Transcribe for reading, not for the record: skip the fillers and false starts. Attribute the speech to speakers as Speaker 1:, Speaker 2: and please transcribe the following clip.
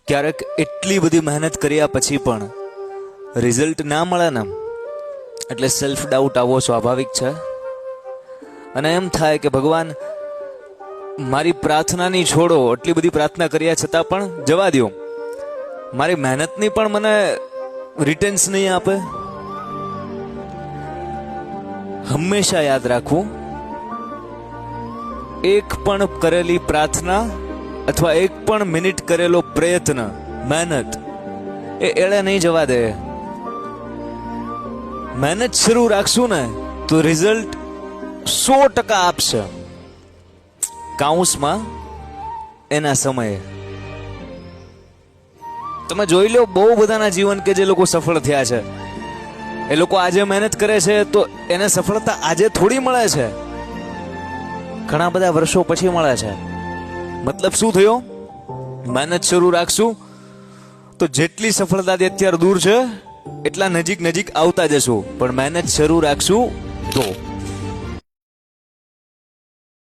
Speaker 1: ક્યારેક એટલી બધી મહેનત કર્યા પછી પણ રિઝલ્ટ ના મળે ને એટલે સેલ્ફ ડાઉટ આવવો સ્વાભાવિક છે. અને એમ થાય કે ભગવાન મારી પ્રાર્થનાની છોડો, એટલી બધી પ્રાર્થના કર્યા છતાં પણ જવા દો, મારી મહેનતની પણ મને રિટર્ન્સ નહીં આપે. હંમેશા યાદ રાખવું, એક પણ કરેલી પ્રાર્થના અથવા એક પણ મિનિટ કરેલો પ્રયત્ન, મહેનત એ એળે નહીં જવા દે. મહેનત શરૂ રાખશું ને તો રિઝલ્ટ 100% આપશે, કાઉન્સમાં એના સમયે. તમે જોઈ લો બહુ બધાના જીવન કે જે લોકો સફળ થયા છે, એ લોકો આજે મહેનત કરે છે તો એને સફળતા આજે થોડી મળે છે, ઘણા બધા વર્ષો પછી મળે છે. મતલબ શું થયો? મહેનત શરૂ રાખશું તો જેટલી સફળતાથી અત્યારે દૂર છે એટલા નજીક નજીક આવતા જશું, પણ મહેનત શરૂ રાખશું તો